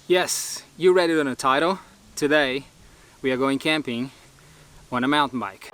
Yes, you read it on the title. Today we are going camping on a mountain bike.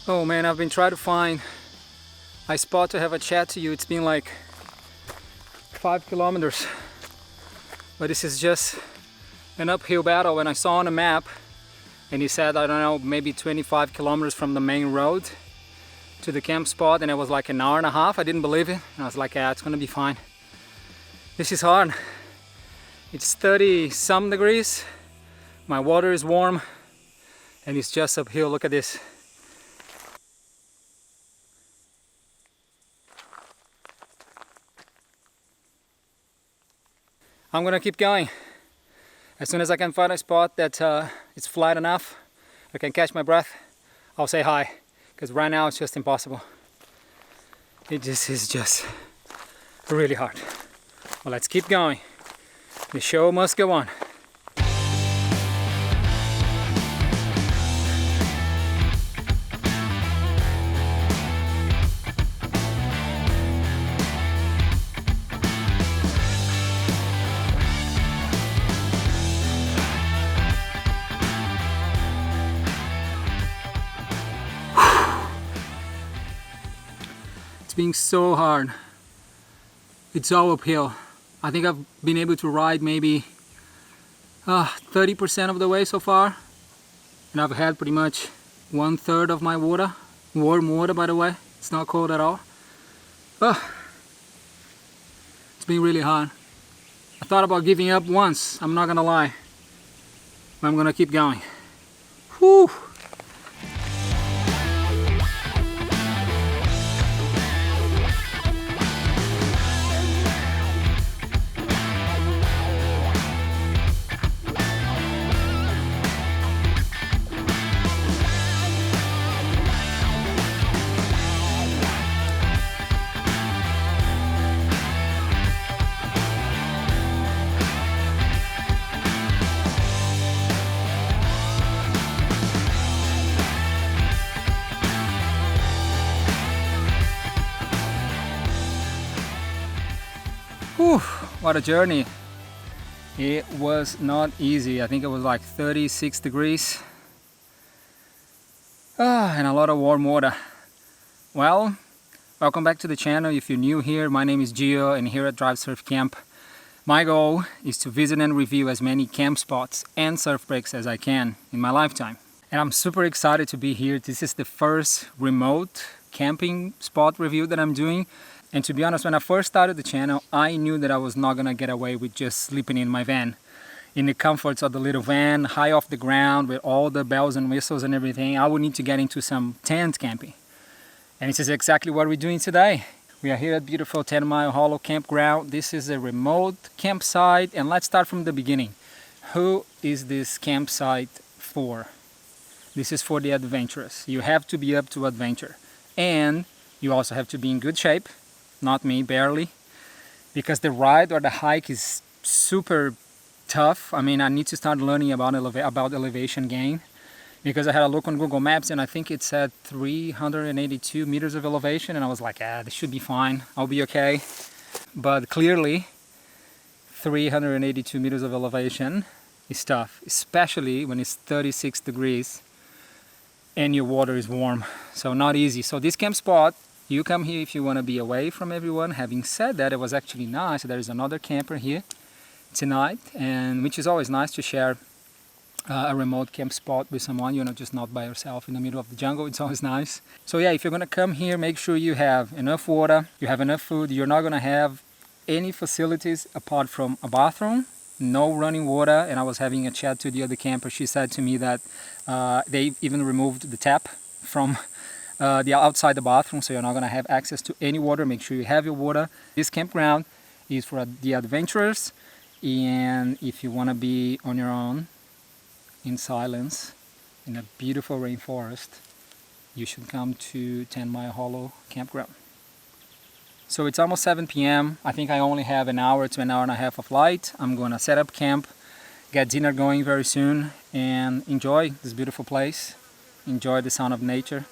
Oh man, I've been trying to find a spot to have a chat to you. It's been like 5 kilometers, but this is just an uphill battle. When I saw on a map and he said, I don't know, maybe 25 kilometers from the main road to the camp spot, and it was like an hour and a half. I didn't believe it, and I was like, yeah, it's gonna be fine. This is hard. It's 30 some degrees, my water is warm, and it's just uphill. Look at this. I'm gonna keep going. As soon as I can find a spot that it's flat enough, I can catch my breath, I'll say hi. Because right now it's just impossible. It just is just really hard. Well, let's keep going. The show must go on. It's been so hard. It's all uphill. I think I've been able to ride maybe 30% of the way so far, and I've had pretty much 1/3 of my water. Warm water, by the way. It's not cold at all. It's been really hard. I thought about giving up once, I'm not gonna lie. But I'm gonna keep going. Whew. Whew, what a journey. It was not easy. I think it was like 36 degrees. And a lot of warm water. Well, welcome back to the channel. If you're new here, my name is Gio, and here at Drive Surf Camp, my goal is to visit and review as many camp spots and surf breaks as I can in my lifetime. And I'm super excited to be here. This is the first remote camping spot review that I'm doing. And to be honest, when I first started the channel, I knew that I was not gonna get away with just sleeping in my van, in the comforts of the little van, high off the ground with all the bells and whistles and everything. I would need to get into some tent camping. And this is exactly what we're doing today. We are here at beautiful 10 Mile Hollow Campground. This is a remote campsite, and let's start from the beginning. Who is this campsite for? This is for the adventurous. You have to be up to adventure. And you also have to be in good shape. Not me, barely. Because the ride or the hike is super tough. I mean, I need to start learning about elevation gain. Because I had a look on Google Maps and I think it said 382 meters of elevation. And I was like, this should be fine. I'll be okay. But clearly, 382 meters of elevation is tough. Especially when it's 36 degrees and your water is warm. So not easy. So this camp spot, you come here if you want to be away from everyone. Having said that, it was actually nice. There is another camper here tonight, and which is always nice to share a remote camp spot with someone, you know, just not by yourself in the middle of the jungle. It's always nice. So yeah, if you're gonna come here, make sure you have enough water, you have enough food. You're not gonna have any facilities apart from a bathroom, no running water. And I was having a chat to the other camper. She said to me that they even removed the tap from the outside the bathroom, so you're not gonna have access to any water. Make sure you have your water. This campground is for the adventurers, and if you want to be on your own in silence in a beautiful rainforest, you should come to 10 Mile Hollow Campground. So it's almost 7 p.m. I think I only have an hour to an hour and a half of light. I'm gonna set up camp, get dinner going very soon, and enjoy this beautiful place, enjoy the sound of nature,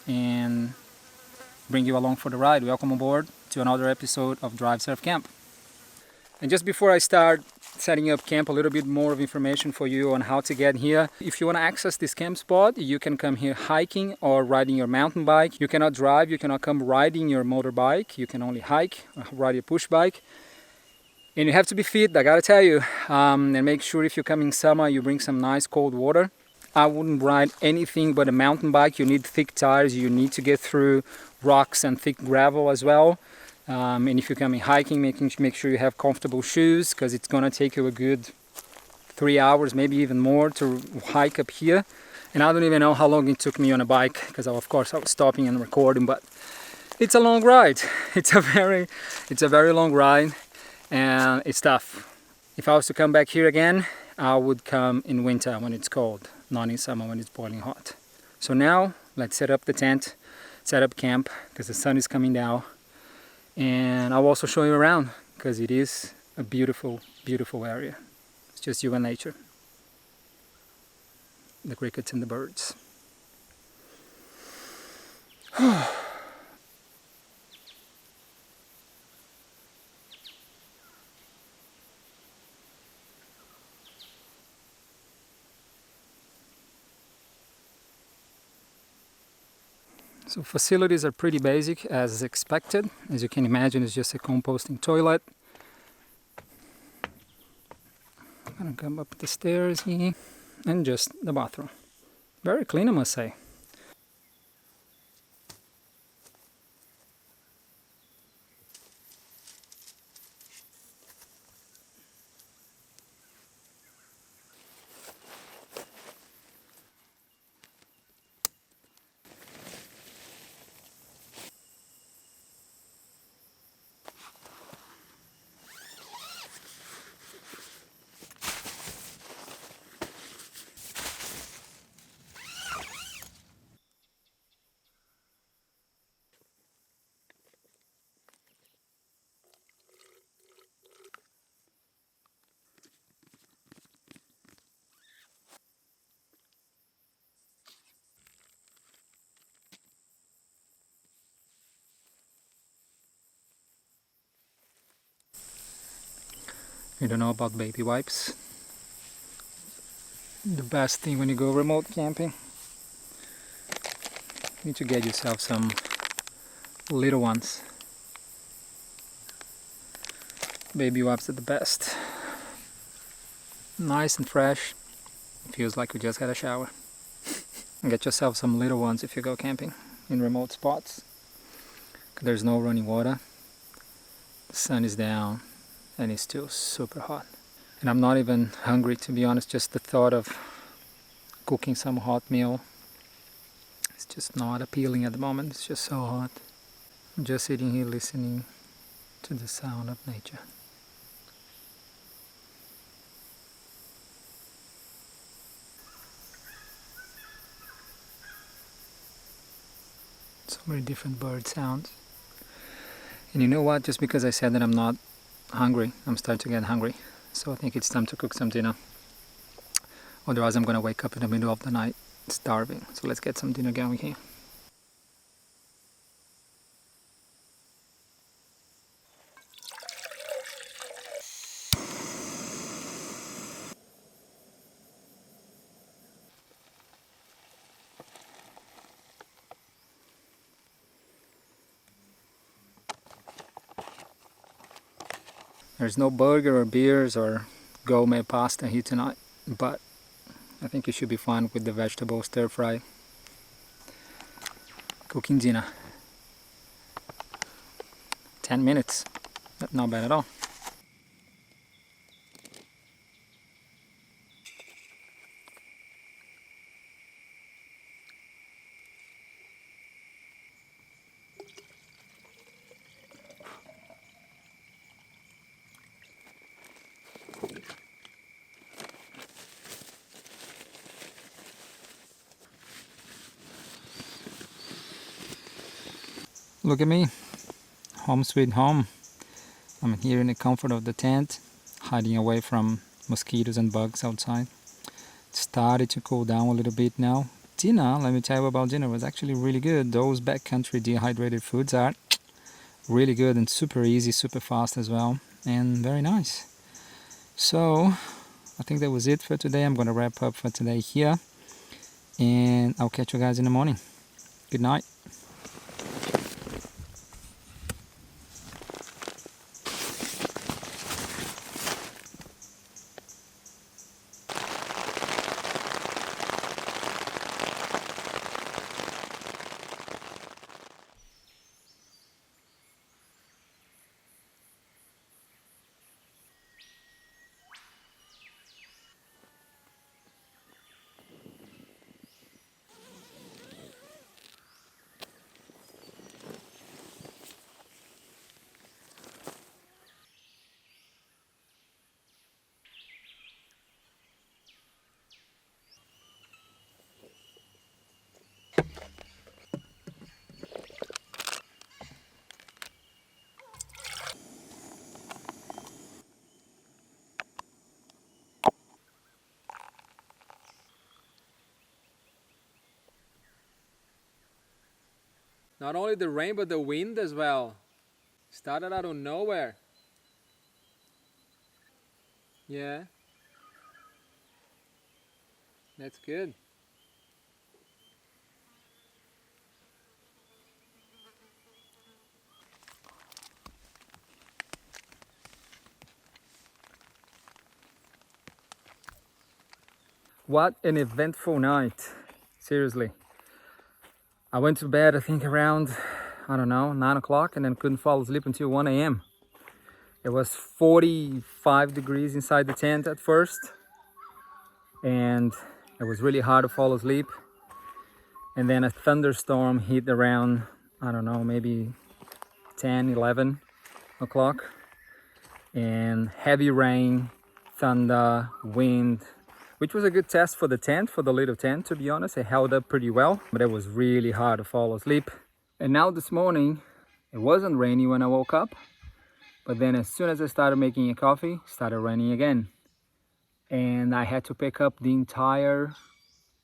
and bring you along for the ride. Welcome aboard to another episode of Drive Surf Camp. And just before I start setting up camp, a little bit more of information for you on how to get here. If you want to access this camp spot, you can come here hiking or riding your mountain bike. You cannot drive, you cannot come riding your motorbike. You can only hike or ride your push bike. And you have to be fit, I gotta tell you. And make sure if you come in summer, you bring some nice cold water. I wouldn't ride anything but a mountain bike. You need thick tires, you need to get through rocks and thick gravel as well. And if you're coming hiking, make sure you have comfortable shoes, because it's gonna take you a good 3 hours, maybe even more, to hike up here. And I don't even know how long it took me on a bike, because of course I was stopping and recording, but it's a long ride. It's a very long ride, and it's tough. If I was to come back here again, I would come in winter when it's cold, not in summer when it's boiling hot. So now let's set up the tent, set up camp, because the sun is coming down. And I'll also show you around, because it is a beautiful, beautiful area. It's just you and nature. The crickets and the birds. So facilities are pretty basic as expected. As you can imagine, it's just a composting toilet. I'm gonna come up the stairs here, and just the bathroom. Very clean, I must say. You don't know about baby wipes? The best thing when you go remote camping. You need to get yourself some little ones. Baby wipes are the best. Nice and fresh. Feels like you just had a shower. And get yourself some little ones if you go camping in remote spots. There's no running water. The sun is down and it's still super hot. And I'm not even hungry, to be honest. Just the thought of cooking some hot meal, it's just not appealing at the moment. It's just so hot. I'm just sitting here listening to the sound of nature. So many different bird sounds. And you know what? Just because I said that I'm not hungry, I'm starting to get hungry. So I think it's time to cook some dinner. Otherwise I'm gonna wake up in the middle of the night starving. So let's get some dinner going here. There's no burger or beers or gourmet pasta here tonight, but I think you should be fine with the vegetable stir fry. Cooking dinner. 10 minutes. Not bad at all. Look at me, home sweet home. I'm here in the comfort of the tent, hiding away from mosquitoes and bugs outside. It started to cool down a little bit now. Dinner, let me tell you about dinner, was actually really good. Those backcountry dehydrated foods are really good and super easy, super fast as well, and very nice. So, I think that was it for today. I'm gonna wrap up for today here, and I'll catch you guys in the morning. Good night. Not only the rain, but the wind as well. Started out of nowhere. Yeah. That's good. What an eventful night. Seriously. I went to bed, I think around, I don't know, 9 o'clock, and then couldn't fall asleep until 1 a.m. It was 45 degrees inside the tent at first, and it was really hard to fall asleep. And then a thunderstorm hit around, I don't know, maybe 10, 11 o'clock. And heavy rain, thunder, wind, which was a good test for the tent, for the little tent, to be honest. It held up pretty well, but it was really hard to fall asleep. And now this morning, it wasn't rainy when I woke up, but then as soon as I started making a coffee, it started raining again. And I had to pick up the entire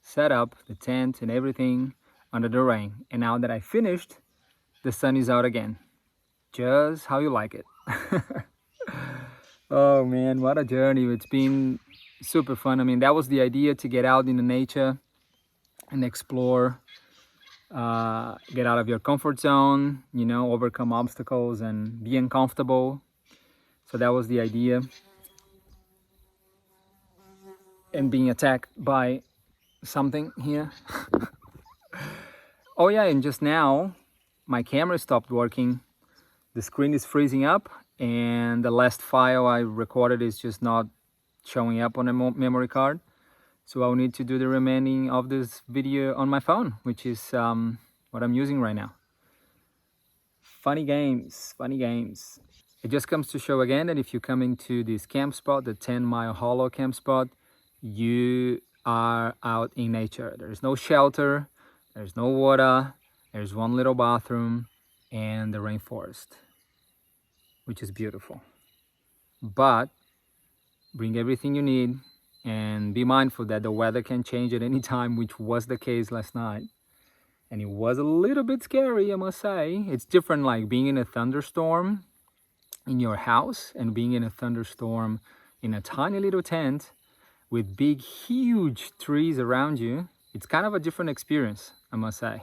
setup, the tent and everything under the rain. And now that I finished, the sun is out again. Just how you like it. Oh man, what a journey. It's been super fun. I mean, that was the idea, to get out in the nature and explore get out of your comfort zone, you know, overcome obstacles and be uncomfortable. So that was the idea. And being attacked by something here. Oh yeah, and just now my camera stopped working. The screen is freezing up and the last file I recorded is just not showing up on a memory card. So I'll need to do the remaining of this video on my phone, which is what I'm using right now. Funny games, funny games. It just comes to show again that if you're coming to this camp spot, the 10-mile hollow camp spot, you are out in nature. There's no shelter, there's no water, there's one little bathroom and the rainforest, which is beautiful. But bring everything you need and be mindful that the weather can change at any time, which was the case last night. And it was a little bit scary, I must say. It's different like being in a thunderstorm in your house and being in a thunderstorm in a tiny little tent with big, huge trees around you. It's kind of a different experience, I must say.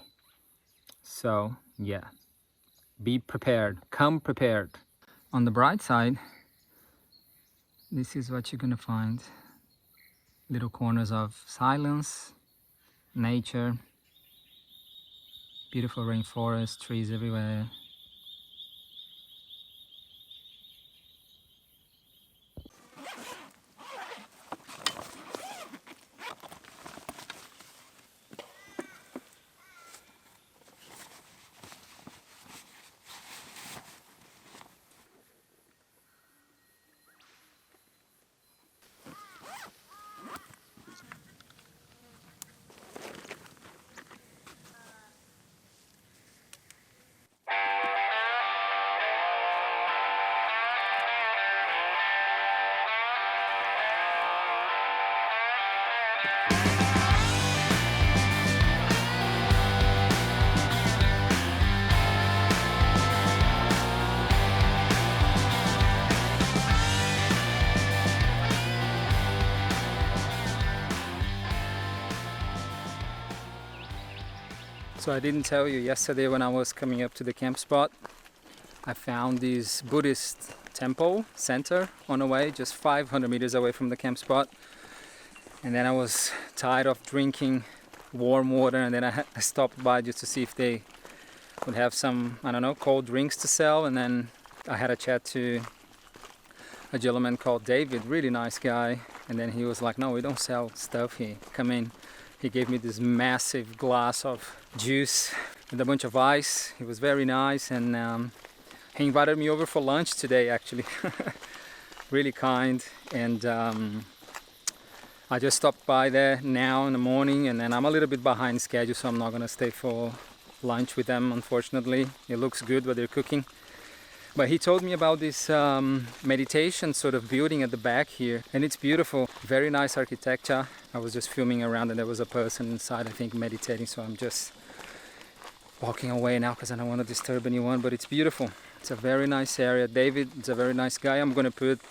So yeah, be prepared, come prepared. On the bright side, this is what you're gonna find. Little corners of silence, nature, beautiful rainforest, trees everywhere. So I didn't tell you yesterday when I was coming up to the camp spot, I found this Buddhist temple center on the way, just 500 meters away from the camp spot. And then I was tired of drinking warm water, and then I stopped by just to see if they would have some, I don't know, cold drinks to sell. And then I had a chat to a gentleman called David, really nice guy. And then he was like, no, we don't sell stuff here, come in. He gave me this massive glass of juice with a bunch of ice. He was very nice, and he invited me over for lunch today, actually. Really kind. And I just stopped by there now in the morning, and then I'm a little bit behind schedule, so I'm not gonna stay for lunch with them, unfortunately. It looks good what they're cooking. But he told me about this meditation sort of building at the back here, and it's beautiful, very nice architecture. I was just filming around and there was a person inside, I think, meditating, so I'm just walking away now because I don't want to disturb anyone, but it's beautiful. It's a very nice area. David is a very nice guy. I'm going to put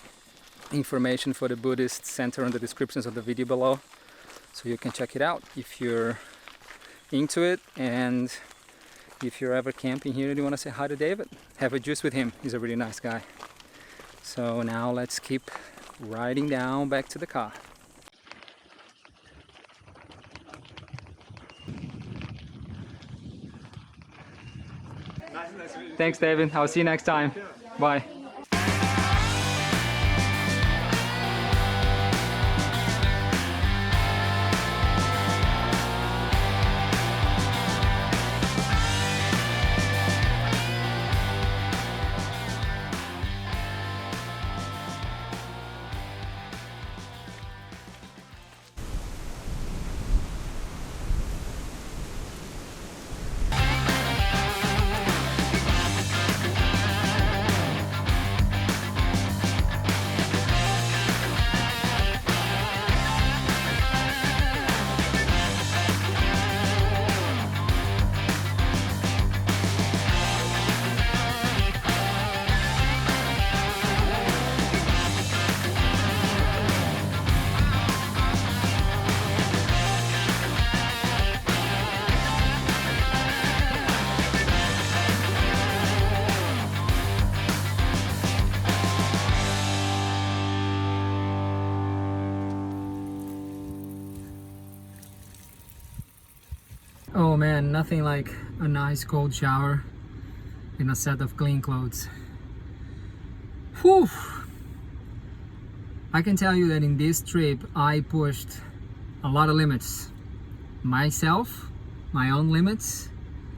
information for the Buddhist center in the descriptions of the video below, so you can check it out if you're into it. And if you're ever camping here and you want to say hi to David, have a juice with him. He's a really nice guy. So now let's keep riding down back to the car. Thanks, David. I'll see you next time. Bye. Oh man, nothing like a nice cold shower and a set of clean clothes. Whew! I can tell you that in this trip I pushed a lot of limits. Myself, my own limits.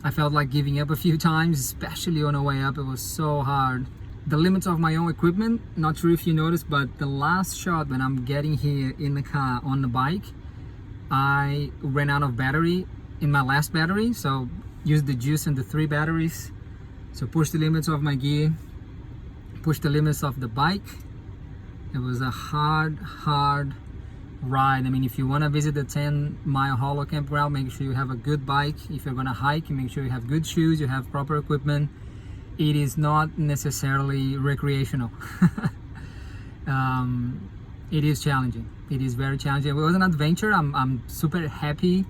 I felt like giving up a few times, especially on the way up. It was so hard. The limits of my own equipment, not sure if you noticed, but the last shot when I'm getting here in the car on the bike, I ran out of battery in my last battery, so used the juice in the 3 batteries. So push the limits of my gear, push the limits of the bike. It was a hard ride. I mean, if you want to visit the 10-mile hollow campground, make sure you have a good bike. If you're going to hike, make sure you have good shoes, you have proper equipment. It is not necessarily recreational. It is challenging. It is very challenging. It was an adventure. I'm super happy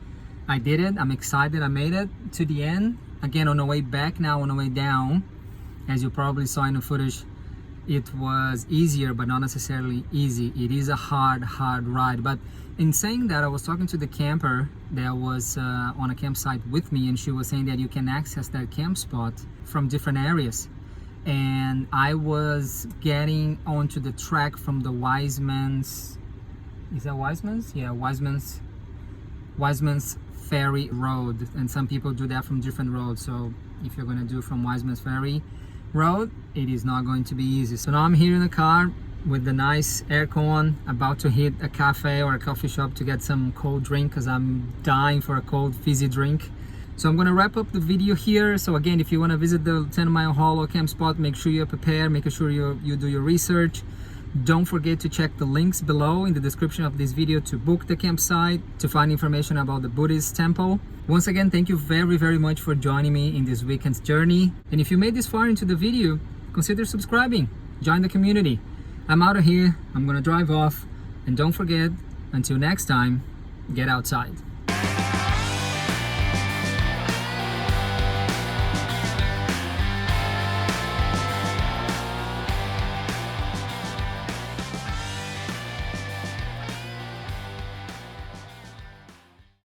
I did it. I'm excited I made it to the end. Again, on the way back now, on the way down, as you probably saw in the footage, it was easier, but not necessarily easy. It is a hard ride. But in saying that, I was talking to the camper that was on a campsite with me, and she was saying that you can access that camp spot from different areas. And I was getting onto the track from the Wiseman's, is that Wiseman's? Yeah, Wiseman's Ferry Road. And some people do that from different roads. So if you're gonna do from Wiseman's Ferry Road, it is not going to be easy. So now I'm here in the car with the nice aircon, about to hit a cafe or a coffee shop to get some cold drink because I'm dying for a cold fizzy drink. So I'm going to wrap up the video here. So again, if you want to visit the 10-mile hollow camp spot, make sure you're prepared, make sure you do your research. Don't forget to check the links below in the description of this video to book the campsite, to find information about the Buddhist temple. Once again, thank you very much for joining me in this weekend's journey. And if you made this far into the video, consider subscribing, join the community. I'm out of here, I'm gonna drive off, and don't forget, until next time, get outside.